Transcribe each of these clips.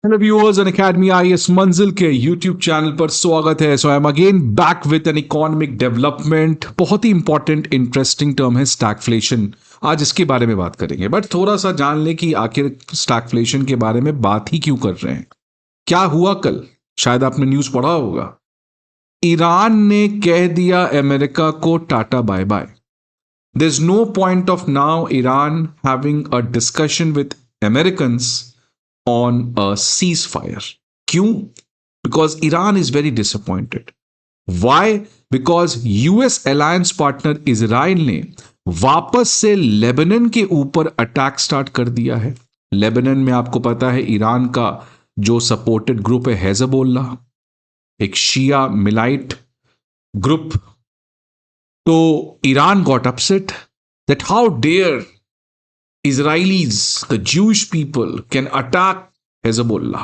Hello viewers and academy IAS मंजिल के YouTube channel पर स्वागत है। सो I am again back with an economic development. बहुत ही इंपॉर्टेंट इंटरेस्टिंग टर्म है स्टैगफ्लेशन। आज इसके बारे में बात करेंगे, बट थोड़ा सा जान लें कि आखिर स्टैगफ्लेशन के बारे में बात ही क्यों कर रहे हैं। क्या हुआ कल, शायद आपने न्यूज पढ़ा होगा। ईरान ने कह दिया अमेरिका को tata bye bye. There is no point of now Iran having a discussion with Americans on a ceasefire. क्यों? Because Iran is very disappointed. Why? Because US alliance partner Israel ने वापस से लेबनान के ऊपर अटैक स्टार्ट कर दिया है। Lebanon में आपको पता है ईरान का जो सपोर्टेड ग्रुप है हेजबोल्ला, एक शिया मिलाइट ग्रुप। तो Iran got upset that how dare Israelis, the Jewish people, can attack Hezbollah,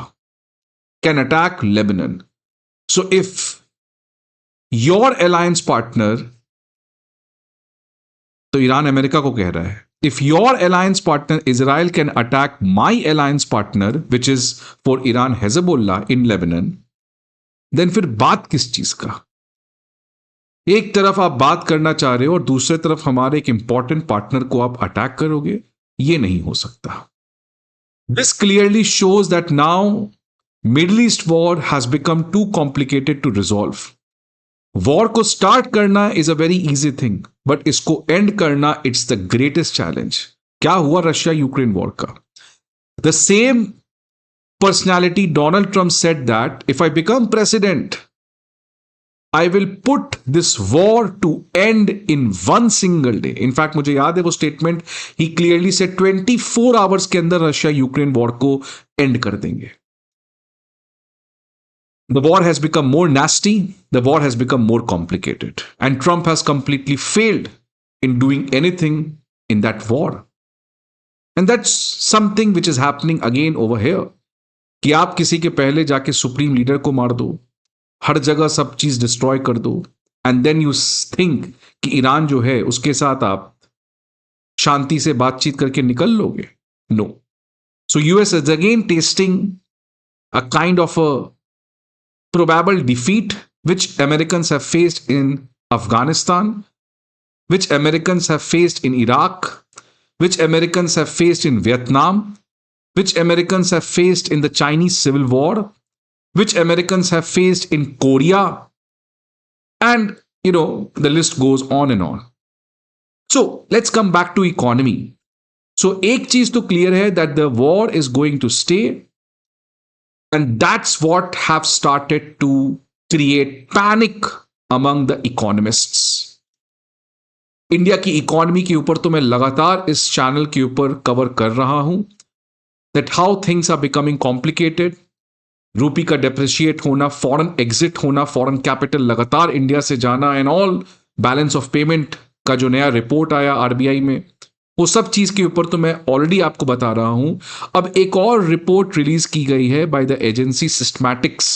can attack Lebanon. So if your alliance partner, तो ईरान अमेरिका को कह रहा है, if your alliance partner Israel can attack my alliance partner, which is for Iran Hezbollah in Lebanon, then फिर बात किस चीज का? एक तरफ आप बात करना चाह रहे हो और दूसरे तरफ हमारे एक इंपॉर्टेंट पार्टनर को आप अटैक करोगे, ये नहीं हो सकता। This clearly shows that now Middle East war has become too complicated to resolve. War को स्टार्ट करना is a very easy thing, but इसको एंड करना इट्स द ग्रेटेस्ट चैलेंज। क्या हुआ रशिया यूक्रेन वॉर का? The same personality Donald Trump said that if I become president I will put this war to end in one single day. In fact, मुझे याद है वो statement, he clearly said 24 hours के अंदर Russia Ukraine war को and कर देंगे। The war has become more nasty, the war has become more complicated, and Trump has completely failed in doing anything in that war. And that's something which is happening again over here. कि आप किसी के पहले जाके supreme leader को मार दो, हर जगह सब चीज डिस्ट्रॉय कर दो, एंड देन यू थिंक कि ईरान जो है उसके साथ आप शांति से बातचीत करके निकल लोगे। No. So US is again testing a kind of a probable defeat which Americans have faced in Afghanistan, which Americans have faced in Iraq, which Americans have faced in Vietnam, which Americans have faced in the Chinese civil war, which Americans have faced in Korea, and the list goes on and on. So let's come back to economy. So एक चीज तो clear है that the war is going to stay, and that's what have started to create panic among the economists. India की economy के ऊपर तो मैं लगातार इस चैनल के ऊपर कवर कर रहा हूं that how things are becoming complicated. रूपी का डेप्रिशिएट होना, फॉरेन एग्जिट होना, फॉरेन कैपिटल लगातार इंडिया से जाना, and all balance of payment का जो नया रिपोर्ट आया आरबीआई में, वो सब चीज के ऊपर तो मैं ऑलरेडी आपको बता रहा हूं। अब एक और रिपोर्ट रिलीज की गई है बाय द एजेंसी सिस्टमैटिक्स,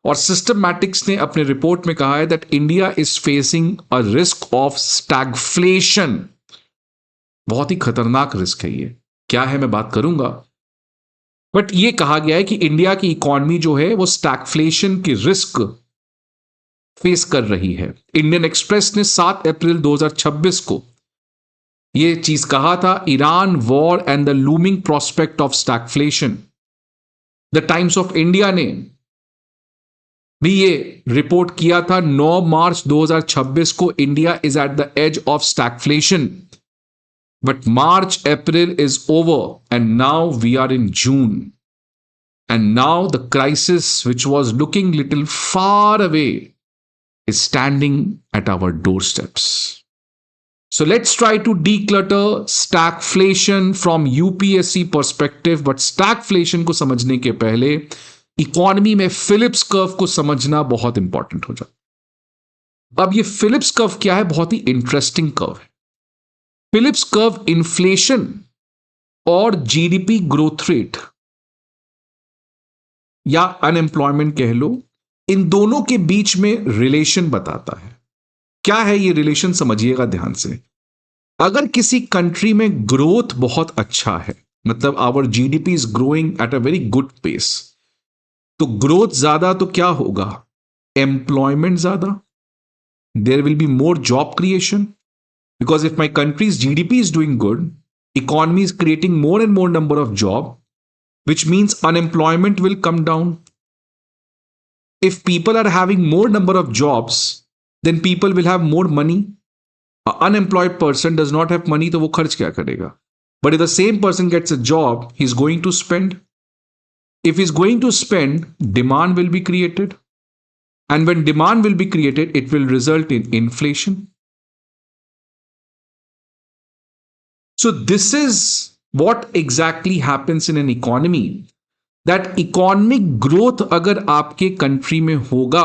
और सिस्टमैटिक्स ने अपने रिपोर्ट में कहा है that India is facing a risk of stagflation. बहुत ही खतरनाक रिस्क है ये। क्या है मैं बात करूंगा, बट ये कहा गया है कि इंडिया की इकोनॉमी जो है वो स्टैगफ्लेशन की रिस्क फेस कर रही है। इंडियन एक्सप्रेस ने 7 अप्रैल 2026 को ये चीज कहा था, Iran war and the looming prospect of stagflation. The times of India ने भी ये रिपोर्ट किया था 9 मार्च 2026 को, India is at the edge of stagflation. But March, April is over, and now we are in June. And now the crisis, which was looking little far away, is standing at our doorsteps. So let's try to declutter stagflation from UPSC perspective, but stagflation को समझने के पहले economy में Phillips curve को समझना बहुत important हो जाता। अब ये फिलिप्स कर्व क्या है? बहुत ही इंटरेस्टिंग कर्व है। फिलिप्स कर्व इन्फ्लेशन और जीडीपी ग्रोथ रेट या अनएम्प्लॉयमेंट कह लो, इन दोनों के बीच में रिलेशन बताता है। क्या है ये रिलेशन? समझिएगा ध्यान से। अगर किसी कंट्री में ग्रोथ बहुत अच्छा है, मतलब our GDP is growing at a very good pace, तो ग्रोथ ज्यादा तो क्या होगा, एम्प्लॉयमेंट ज्यादा, there will be more job creation, because if my country's GDP is doing good, economy is creating more and more number of job, which means unemployment will come down. If people are having more number of jobs, then people will have more money. An unemployed person does not have money, तो वो खर्च क्या करेगा? But if the same person gets a job, he's going to spend. If he's going to spend, demand will be created. And when demand will be created, it will result in inflation. So this is what exactly happens in an economy. That economic growth अगर आपके country में होगा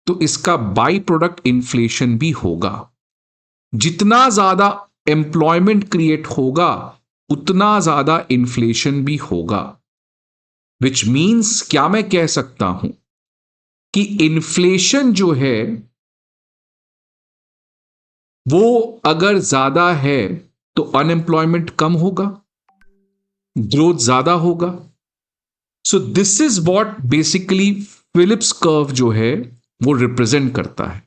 तो इसका by product inflation भी होगा. जितना ज्यादा एम्प्लॉयमेंट क्रिएट होगा उतना ज्यादा इन्फ्लेशन भी होगा. विच मीन्स क्या मैं कह सकता हूं कि इन्फ्लेशन जो है वो अगर ज्यादा है तो अनएम्प्लॉयमेंट कम होगा, ग्रोथ ज्यादा होगा. सो this is what basically Phillips curve जो है वो रिप्रेजेंट करता है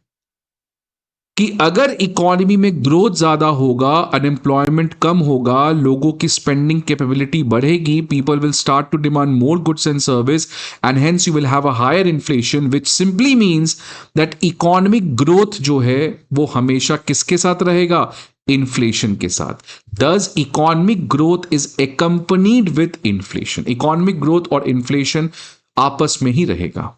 कि अगर इकोनॉमी में ग्रोथ ज्यादा होगा, अनएम्प्लॉयमेंट कम होगा, लोगों की स्पेंडिंग कैपेबिलिटी बढ़ेगी, people will start to demand more goods and service and hence you will have a higher inflation, which simply means that economic growth जो है वो हमेशा किसके साथ रहेगा, इन्फ्लेशन के साथ. Thus economic growth is accompanied with inflation. Economic growth और इन्फ्लेशन आपस में ही रहेगा.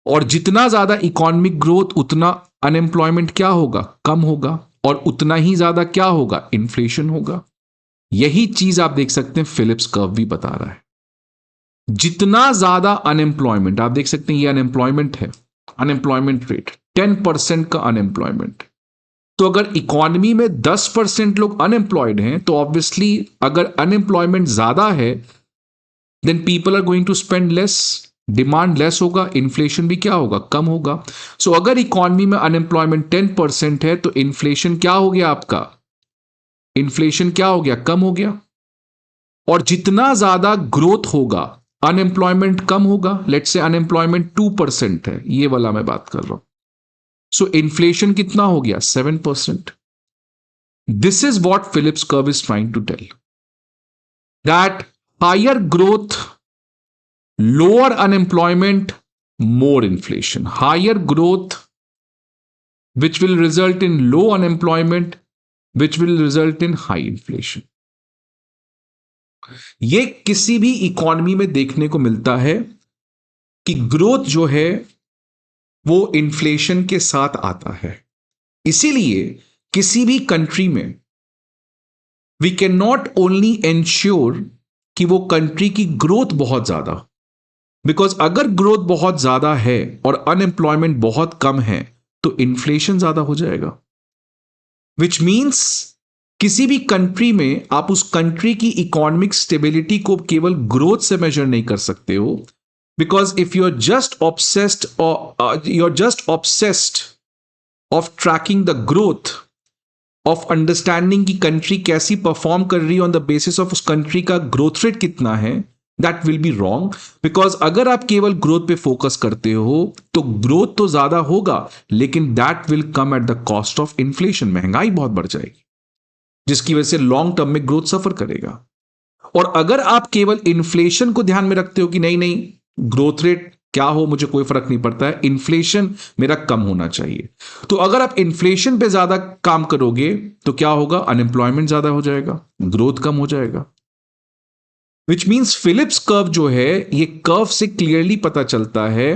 और जितना ज्यादा इकोनॉमिक ग्रोथ उतना अनएम्प्लॉयमेंट क्या होगा, कम होगा, और उतना ही ज्यादा क्या होगा, इन्फ्लेशन होगा. यही चीज आप देख सकते हैं फिलिप्स कर्व भी बता रहा है. जितना ज्यादा अनएम्प्लॉयमेंट, आप देख सकते हैं ये अनएम्प्लॉयमेंट है, अनएम्प्लॉयमेंट रेट 10% का अनएम्प्लॉयमेंट. तो अगर इकोनॉमी में 10% लोग अनएम्प्लॉयड हैं तो ऑब्वियसली अगर अनएम्प्लॉयमेंट ज्यादा है then people are going to spend less, demand less होगा, इन्फ्लेशन भी क्या होगा, कम होगा. सो अगर इकोनॉमी में अनएम्प्लॉयमेंट 10% है तो इन्फ्लेशन क्या हो गया आपका, इन्फ्लेशन क्या हो गया, कम हो गया. और जितना ज्यादा ग्रोथ होगा अनएम्प्लॉयमेंट कम होगा. लेट्स से अनएम्प्लॉयमेंट 2% है, ये वाला मैं बात कर रहा हूं. सो इन्फ्लेशन कितना हो गया, 7%. This is what Phillips curve is trying to tell, that higher growth, lower unemployment, more inflation. Higher growth, which will result in low unemployment, which will result in high inflation. ये किसी भी economy में देखने को मिलता है कि growth जो है वो इन्फ्लेशन के साथ आता है. इसीलिए किसी भी कंट्री में we can not only ensure कि वो कंट्री की ग्रोथ बहुत ज्यादा, बिकॉज अगर ग्रोथ बहुत ज्यादा है और अनएम्प्लॉयमेंट बहुत कम है तो इन्फ्लेशन ज्यादा हो जाएगा. विच मीन्स किसी भी कंट्री में आप उस कंट्री की इकोनॉमिक स्टेबिलिटी को केवल ग्रोथ से मेजर नहीं कर सकते हो, because if you are just obsessed of tracking the growth, of understanding कि कंट्री कैसी परफॉर्म कर रही है ऑन द बेसिस ऑफ उस कंट्री का ग्रोथ रेट कितना है, that will be wrong. Because अगर आप केवल ग्रोथ पे फोकस करते हो तो ग्रोथ तो ज्यादा होगा लेकिन that will come at the cost of inflation. महंगाई बहुत बढ़ जाएगी जिसकी वजह से लॉन्ग टर्म में ग्रोथ सफर करेगा. और अगर आप केवल इन्फ्लेशन को ध्यान में रखते हो कि नहीं नहीं ग्रोथ रेट क्या हो मुझे कोई फर्क नहीं पड़ता है, इन्फ्लेशन मेरा कम होना चाहिए, तो अगर आप इन्फ्लेशन पे ज्यादा काम करोगे तो क्या होगा, अनएम्प्लॉयमेंट ज्यादा हो जाएगा, ग्रोथ कम हो जाएगा. विच मीन्स फिलिप्स कर्व जो है ये कर्व से क्लियरली पता चलता है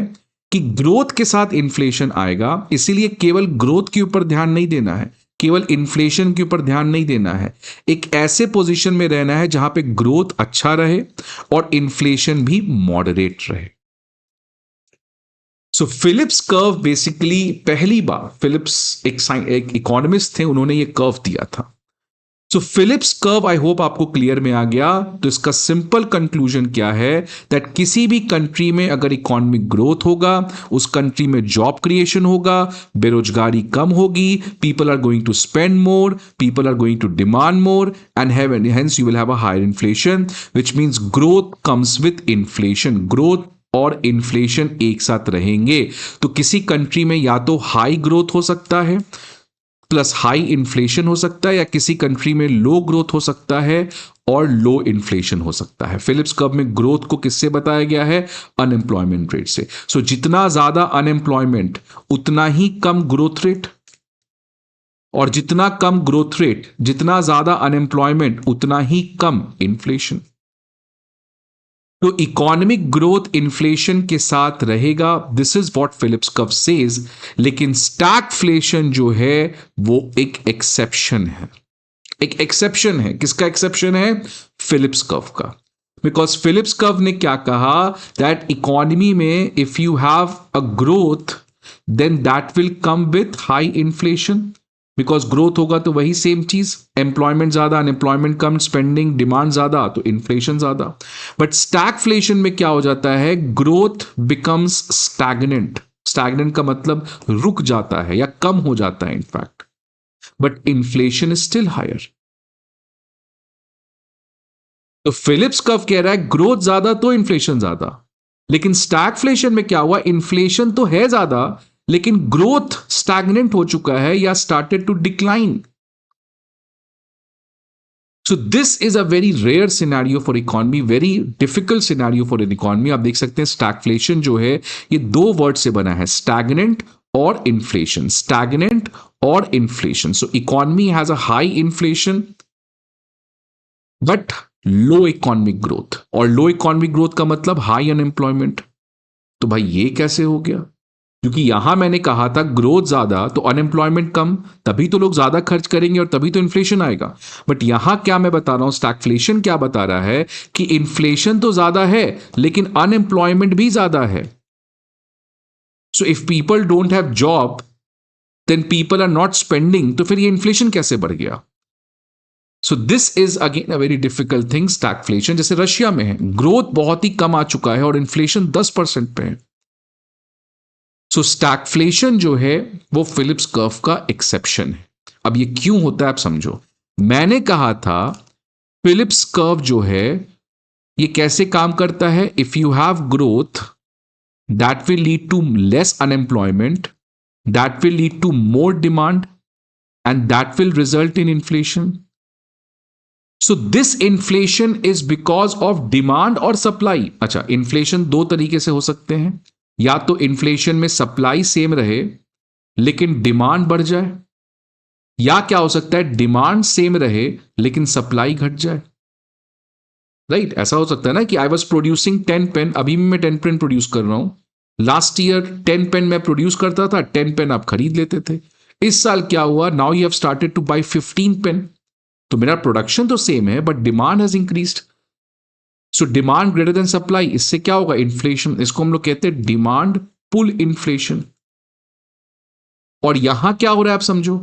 कि ग्रोथ के साथ इन्फ्लेशन आएगा. इसीलिए केवल ग्रोथ के ऊपर ध्यान नहीं देना है, केवल इन्फ्लेशन के ऊपर ध्यान नहीं देना है, एक ऐसे पोजीशन में रहना है जहां पे ग्रोथ अच्छा रहे और इन्फ्लेशन भी मॉडरेट रहे. सो फिलिप्स कर्व बेसिकली पहली बार फिलिप्स एक इकोनॉमिस्ट थे, उन्होंने ये कर्व दिया था. सो फिलिप्स कर्व आई होप आपको क्लियर में आ गया। तो इसका सिंपल कंक्लूजन क्या है, दैट किसी भी कंट्री में अगर इकोनॉमिक ग्रोथ होगा, उस कंट्री में जॉब क्रिएशन होगा, बेरोजगारी कम होगी, people are going to spend more, people are going to demand more, and hence you will have a higher inflation, which means growth comes with inflation. Growth और inflation एक साथ रहेंगे। तो किसी कंट्री में या तो हाई ग्रोथ हो सकता है प्लस हाई इन्फ्लेशन हो सकता है, या किसी कंट्री में लो ग्रोथ हो सकता है और लो इन्फ्लेशन हो सकता है। फिलिप्स कर्व में ग्रोथ को किससे बताया गया है? अनएम्प्लॉयमेंट रेट से। सो जितना ज्यादा अनएम्प्लॉयमेंट उतना ही कम ग्रोथ रेट, और जितना कम ग्रोथ रेट, जितना ज्यादा अनएम्प्लॉयमेंट उतना ही कम इन्फ्लेशन। तो इकोनॉमिक ग्रोथ इन्फ्लेशन के साथ रहेगा, this is what Phillips curve says. लेकिन स्टैगफ्लेशन जो है वो एक एक्सेप्शन है। एक एक्सेप्शन है। किसका एक्सेप्शन है? फिलिप्स कर्व का। बिकॉज फिलिप्स कर्व ने क्या कहा, दैट इकोनॉमी में if you have a growth then that will come with high inflation. Because growth होगा तो वही सेम चीज, एम्प्लॉयमेंट ज्यादा, अनएम्प्लॉयमेंट कम, स्पेंडिंग डिमांड ज्यादा, तो इन्फ्लेशन ज्यादा। बट स्टैगफ्लेशन में क्या हो जाता है? Growth becomes stagnant. स्टैग्नेंट का मतलब रुक जाता है या कम हो जाता है in fact, but inflation is still higher. तो फिलिप्स कर्व कह रहा है ग्रोथ ज्यादा तो इन्फ्लेशन ज्यादा। लेकिन स्टैगफ्लेशन में क्या हुआ? इन्फ्लेशन तो है ज्यादा लेकिन ग्रोथ स्टैग्नेंट हो चुका है या started to decline. So this is a very rare scenario for economy, very difficult scenario for an economy. आप देख सकते हैं स्टैगफ्लेशन जो है ये दो वर्ड से बना है, स्टैग्नेंट और इन्फ्लेशन। स्टैग्नेंट और inflation. So economy has a high inflation but low economic growth, और लो इकोनॉमिक ग्रोथ का मतलब हाई अनएम्प्लॉयमेंट। तो भाई ये कैसे हो गया? क्योंकि यहां मैंने कहा था ग्रोथ ज्यादा तो अनएम्प्लॉयमेंट कम, तभी तो लोग ज्यादा खर्च करेंगे और तभी तो इन्फ्लेशन आएगा। बट यहां क्या मैं बता रहा हूं, स्टैगफ्लेशन क्या बता रहा है कि इन्फ्लेशन तो ज्यादा है लेकिन अनएम्प्लॉयमेंट भी ज्यादा है। So if people don't have job then people are not spending, तो फिर ये इन्फ्लेशन कैसे बढ़ गया? So this is again a very difficult thing, stagflation. जैसे रशिया में है, ग्रोथ बहुत ही कम आ चुका है और इन्फ्लेशन 10% पे है। सो स्टैगफ्लेशन जो है वो फिलिप्स कर्व का एक्सेप्शन है। अब ये क्यों होता है आप समझो। मैंने कहा था फिलिप्स कर्व जो है ये कैसे काम करता है, if you have growth that will lead to less unemployment, that will lead to more demand and that will result in inflation. So this inflation is because of demand और supply. अच्छा, inflation दो तरीके से हो सकते हैं, या तो इन्फ्लेशन में सप्लाई सेम रहे लेकिन डिमांड बढ़ जाए, या क्या हो सकता है डिमांड सेम रहे लेकिन सप्लाई घट जाए। राइट, ऐसा हो सकता है ना कि आई वॉज प्रोड्यूसिंग 10 पेन, अभी भी मैं 10 पेन प्रोड्यूस कर रहा हूं। लास्ट ईयर 10 पेन मैं प्रोड्यूस करता था, 10 पेन आप खरीद लेते थे। इस साल क्या हुआ, now you have started to buy 15 pen. तो मेरा प्रोडक्शन तो सेम है but demand has increased. So demand greater than supply, इससे क्या होगा? इन्फ्लेशन। इसको हम लोग कहते हैं डिमांड पुल इन्फ्लेशन। और यहां क्या हो रहा है आप समझो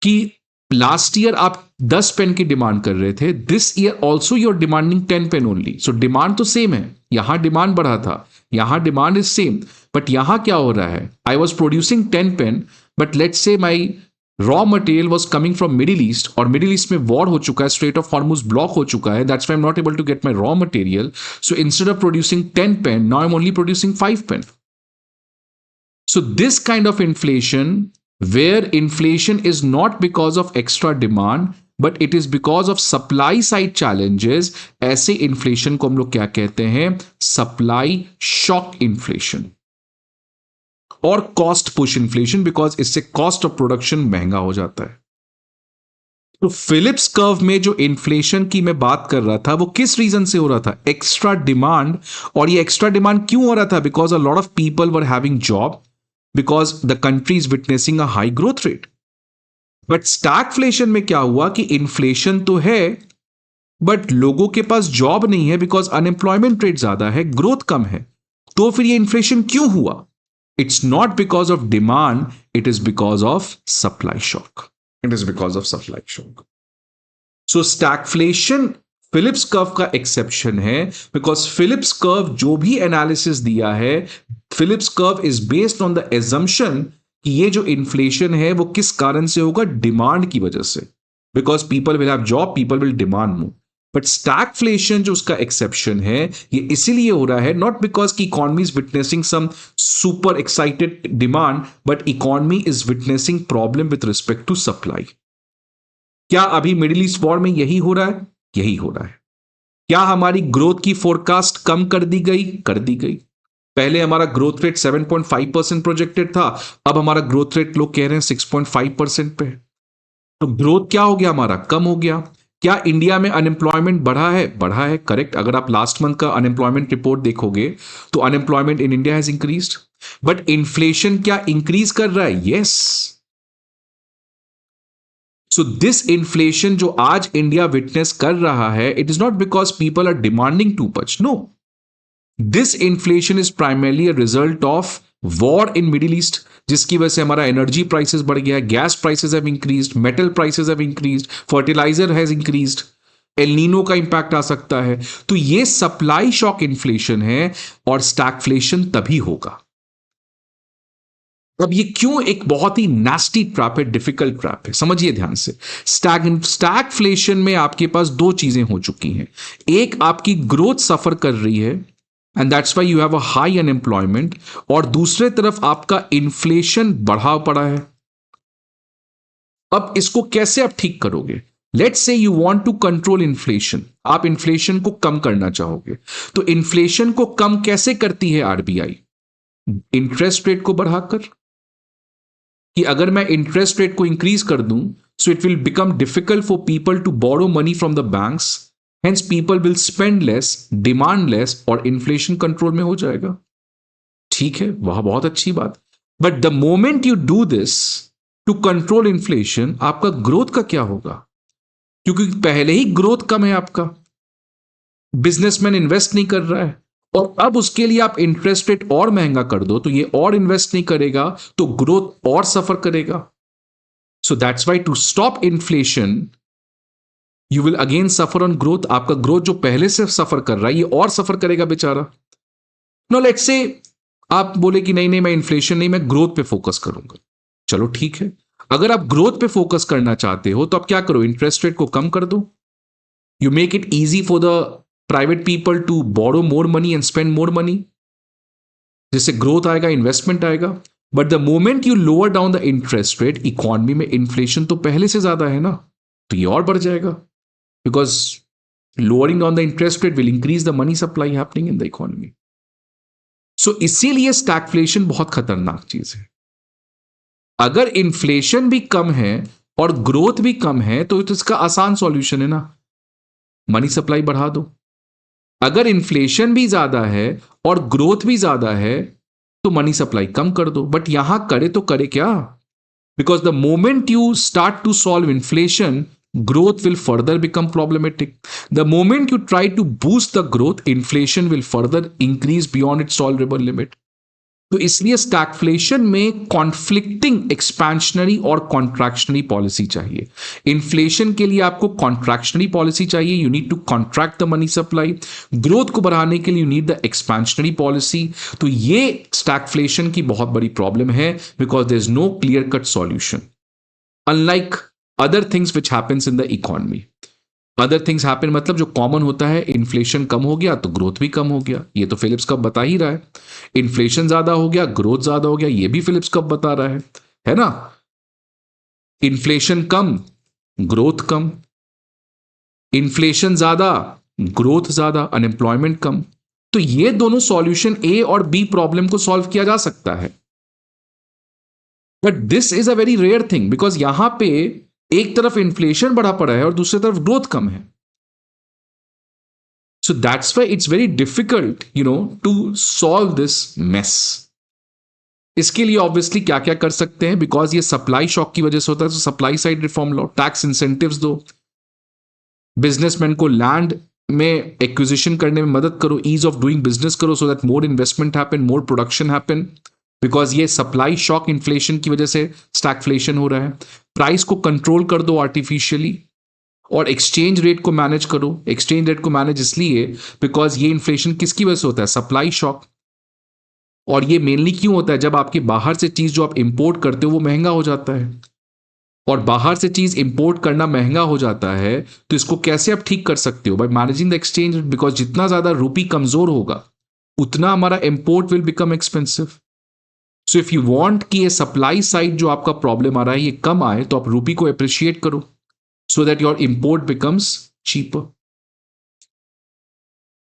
कि लास्ट ईयर आप 10 पेन की डिमांड कर रहे थे, this year also you are demanding 10 pen only. So demand तो सेम है, यहां डिमांड बढ़ा था, यहां डिमांड इज सेम, बट यहां क्या हो रहा है? I was producing 10 pen but let's say my raw material was coming from middle east, और मिडिल ईस्ट में वॉर हो चुका है, स्ट्रेट ऑफ हॉर्मुज ब्लॉक हो चुका है, that's why I am not able to get my raw material. So instead of producing 10 pen now I am only producing 5 pen. So, this kind of inflation, where inflation is not because of extra demand, but it is because of supply side challenges, ऐसे inflation को हम लोग क्या कहते हैं? Supply shock inflation और cost push inflation, because इससे cost of production महंगा हो जाता है। तो फिलिप्स कर्व में जो इन्फ्लेशन की मैं बात कर रहा था वो किस रीजन से हो रहा था? Extra demand. और ये एक्स्ट्रा डिमांड क्यों हो रहा था? Because a lot of people were having job, because the country is witnessing a high growth rate. But stagflation में क्या हुआ कि इन्फ्लेशन तो है बट लोगों के पास जॉब नहीं है, बिकॉज अनएम्प्लॉयमेंट रेट ज्यादा है, ग्रोथ कम है। तो फिर ये इन्फ्लेशन क्यों हुआ? It's not because of demand, it is because of supply shock. It is because of supply shock. So stagflation Philips curve का एक्सेप्शन है, बिकॉज फिलिप्स कर्व जो भी एनालिसिस दिया है, Phillips curve is based on the assumption कि ये जो inflation है वो किस कारण से होगा, डिमांड की वजह से, because people will have job, people will demand more. But stagflation जो उसका एक्सेप्शन है, ये इसीलिए हो रहा है नॉट बिकॉज की economy is witnessing some super excited demand, but economy is witnessing problem with respect to supply. क्या अभी मिडिल ईस्ट वॉर में यही हो रहा है? यही हो रहा है. क्या हमारी ग्रोथ की फोरकास्ट कम कर दी गई? कर दी गई. पहले हमारा ग्रोथ रेट 7.5% प्रोजेक्टेड था, अब हमारा ग्रोथ रेट लोग कह रहे हैं 6.5% पे. तो ग्रोथ क्या हो गया, हमारा कम हो गया. क्या इंडिया में अनएम्प्लॉयमेंट बढ़ा है? बढ़ा है, करेक्ट. अगर आप लास्ट मंथ का अनएम्प्लॉयमेंट रिपोर्ट देखोगे तो unemployment in India has increased. But inflation क्या इंक्रीज कर रहा है? यस. सो दिस इन्फ्लेशन जो आज इंडिया विटनेस कर रहा है, it is not because people are demanding too much. No, this inflation is primarily a result of war in Middle East, जिसकी वजह से हमारा एनर्जी प्राइसेस बढ़ गया, gas prices have increased, metal prices have increased, fertilizer has increased, El Nino का impact आ सकता है. तो ये सप्लाई शॉक इन्फ्लेशन है और स्टैगफ्लेशन तभी होगा. अब ये क्यों एक बहुत ही नास्टी ट्रैप है, डिफिकल्ट ट्रैप है, समझिए ध्यान से. स्टैगफ्लेशन में आपके पास दो चीजें हो चुकी हैं. एक, आपकी ग्रोथ सफर कर रही है and that's why you have a high unemployment, और दूसरे तरफ आपका इन्फ्लेशन बढ़ा पड़ा है. अब इसको कैसे आप ठीक करोगे? Let's say you want to control inflation, आप इन्फ्लेशन को कम करना चाहोगे. तो इन्फ्लेशन को कम कैसे करती है आरबीआई? इंटरेस्ट रेट को बढ़ाकर. कि अगर मैं इंटरेस्ट रेट को इंक्रीज कर दूं, so it will become difficult for people to borrow money from the banks, hence people will spend less, demand less, और इन्फ्लेशन कंट्रोल में हो जाएगा. ठीक है, वह बहुत अच्छी बात. But the moment you do this to control inflation, आपका ग्रोथ का क्या होगा? क्योंकि पहले ही ग्रोथ कम है आपका, बिजनेसमैन इन्वेस्ट नहीं कर रहा है, और अब उसके लिए आप इंटरेस्ट रेट और महंगा कर दो तो ये और इन्वेस्ट नहीं करेगा, तो ग्रोथ और सफर करेगा. So that's why to stop inflation you will again suffer on growth. आपका ग्रोथ जो पहले से सफर कर रहा है, ये और सफर करेगा बेचारा. नो, लेट्स से आप बोले कि नहीं नहीं, मैं इन्फ्लेशन नहीं, मैं ग्रोथ पे फोकस करूंगा. चलो ठीक है, अगर आप ग्रोथ पे फोकस करना चाहते हो तो आप क्या करो, इंटरेस्ट रेट को कम कर दो. You make it easy for the private people to borrow more money and spend more money, जिससे ग्रोथ आएगा, इन्वेस्टमेंट आएगा. But the moment you lower down the interest rate, economy में इन्फ्लेशन तो पहले से ज्यादा है ना, तो ये और बढ़ जाएगा, because lowering down the interest rate will increase the money supply happening in the economy. सो इसीलिए स्टैगफ्लेशन बहुत खतरनाक चीज है. अगर इन्फ्लेशन भी कम है और ग्रोथ भी कम है तो इसका आसान सॉल्यूशन है ना, मनी सप्लाई बढ़ा दो. अगर इन्फ्लेशन भी ज्यादा है और ग्रोथ भी ज्यादा है तो मनी सप्लाई कम कर दो. बट यहां करे तो करे क्या? Because the moment you start to solve inflation, growth will further become problematic. The moment you try to boost the growth, inflation will further increase beyond its tolerable limit. तो इसलिए stagflation में conflicting expansionary और contractionary policy चाहिए. Inflation के लिए आपको contractionary policy चाहिए, you need to contract the money supply. Growth को बढ़ाने के लिए you need the expansionary policy. तो ये स्टैगफ्लेशन की बहुत बड़ी प्रॉब्लम है, because there is no clear cut solution, unlike other things which happens in the economy. Other things happen मतलब जो कॉमन होता है, इन्फ्लेशन कम हो गया तो ग्रोथ भी कम हो गया. ये तो फिलिप्स कप बता ही रहा है. इन्फ्लेशन ज्यादा हो गया, ग्रोथ ज्यादा हो गया, ये भी फिलिप्स कप बता रहा है ना. इन्फ्लेशन कम, ग्रोथ कम. इन्फ्लेशन ज्यादा, ग्रोथ ज्यादा, अनएम्प्लॉयमेंट कम. तो ये दोनों सॉल्यूशन, ए और बी प्रॉब्लम को सॉल्व किया जा सकता है. But this is a very rare thing, because यहां पे एक तरफ इन्फ्लेशन बढ़ा पड़ा है और दूसरी तरफ ग्रोथ कम है. So that's why it's very difficult to solve this mess. इसके लिए ऑब्वियसली क्या क्या कर सकते हैं, बिकॉज ये सप्लाई शॉक की वजह से होता है, तो सप्लाई साइड रिफॉर्म लो, टैक्स इंसेंटिव्स दो, बिजनेसमैन को लैंड में एक्विजिशन करने में मदद करो, ईज ऑफ डूइंग बिजनेस करो, so that more investment happen, more production happen. Because ये सप्लाई शॉक इन्फ्लेशन की वजह से स्टैगफ्लेशन हो रहा है। प्राइस को कंट्रोल कर दो आर्टिफिशियली और एक्सचेंज रेट को मैनेज करो। एक्सचेंज रेट को मैनेज इसलिए बिकॉज ये इन्फ्लेशन किसकी वजह से होता है? Supply shock. और ये मेनली क्यों होता है? जब आपके बाहर से चीज जो आप इंपोर्ट करते हो वो महंगा हो जाता है, और बाहर से चीज इंपोर्ट करना महंगा हो जाता है, तो इसको कैसे आप ठीक कर सकते हो? By managing the exchange, because जितना ज्यादा रूपी कमजोर होगा उतना हमारा import will become expensive. So if you want कि ये सप्लाई साइड जो आपका प्रॉब्लम आ रहा है ये कम आए, तो आप रूपी को अप्रिशिएट करो so that your import becomes cheaper,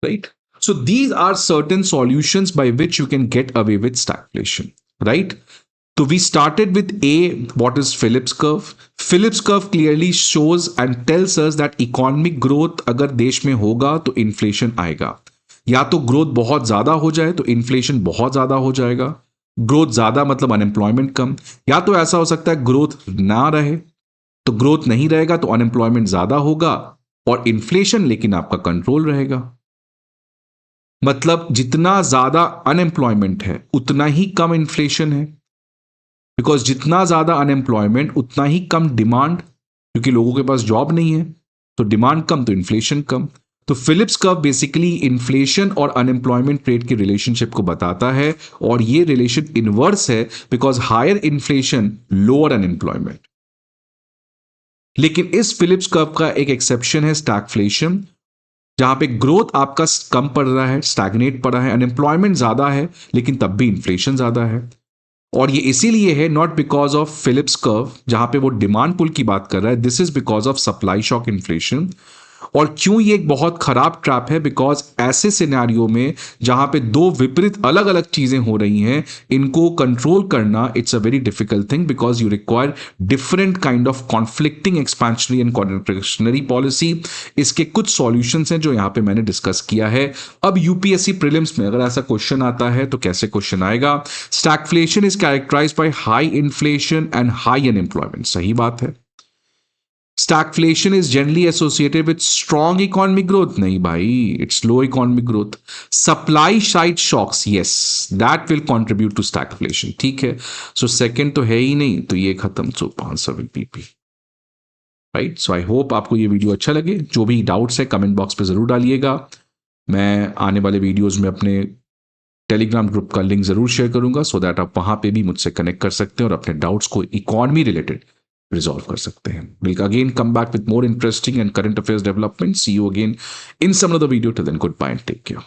right? So these are certain solutions by which you can get away with stagflation, right? So we started with A, what is Phillips curve? Phillips curve clearly shows and tells us that economic growth अगर देश में होगा तो inflation आएगा। या तो growth बहुत ज्यादा हो जाए तो इन्फ्लेशन बहुत ज्यादा हो जाएगा। ग्रोथ ज्यादा मतलब अनएम्प्लॉयमेंट कम, या तो ऐसा हो सकता है ग्रोथ ना रहे, तो ग्रोथ नहीं रहेगा तो अनएम्प्लॉयमेंट ज्यादा होगा और इन्फ्लेशन लेकिन आपका कंट्रोल रहेगा। मतलब जितना ज्यादा अनएम्प्लॉयमेंट है उतना ही कम इन्फ्लेशन है, बिकॉज जितना ज्यादा अनएम्प्लॉयमेंट उतना ही कम डिमांड, क्योंकि लोगों के पास जॉब नहीं है, तो डिमांड कम तो इन्फ्लेशन कम। तो फिलिप्स कर्व बेसिकली इन्फ्लेशन और अनएम्प्लॉयमेंट रेट की रिलेशनशिप को बताता है, और ये रिलेशन इनवर्स है because higher inflation lower unemployment. लेकिन इस फिलिप्स कर्व का एक एक्सेप्शन है स्टैगफ्लेशन, जहां पे ग्रोथ आपका कम पड़ रहा है, स्टैग्नेट पड़ रहा है, अनएम्प्लॉयमेंट ज्यादा है लेकिन तब भी इन्फ्लेशन ज्यादा है। और ये इसीलिए है not because of Phillips curve जहां पे वो डिमांड पुल की बात कर रहा है, this is because of supply shock inflation. और क्यों ये एक बहुत खराब ट्रैप है? बिकॉज ऐसे सिनेरियो में जहां पे दो विपरीत अलग अलग चीजें हो रही हैं, इनको कंट्रोल करना it's a very difficult thing, because you require different kind of conflicting expansionary and contractionary policy. इसके कुछ सॉल्यूशंस हैं जो यहां पे मैंने डिस्कस किया है। अब यूपीएससी प्रीलिम्स में अगर ऐसा क्वेश्चन आता है तो कैसे क्वेश्चन आएगा? Stagflation is characterized by high inflation and high unemployment. सही बात है। Stagflation is generally associated with strong economic growth. नहीं भाई, it's low economic growth. Supply side shocks, yes, that will contribute to stagflation. ठीक है, so second तो है ही नहीं, तो ये खत्म। So answer will be B. Right? So I hope आपको ये वीडियो अच्छा लगे। जो भी डाउट्स है कमेंट बॉक्स पे जरूर डालिएगा। मैं आने वाले वीडियोज में अपने टेलीग्राम ग्रुप का लिंक जरूर शेयर करूंगा, सो दैट आप वहां पे भी मुझसे कनेक्ट कर सकते हैं और अपने डाउट्स को इकोनॉमी रिलेटेड रिजॉल्व कर सकते हैं। We'll again come back with more interesting and current affairs developments. See you again in some other video. Till then, goodbye and take care.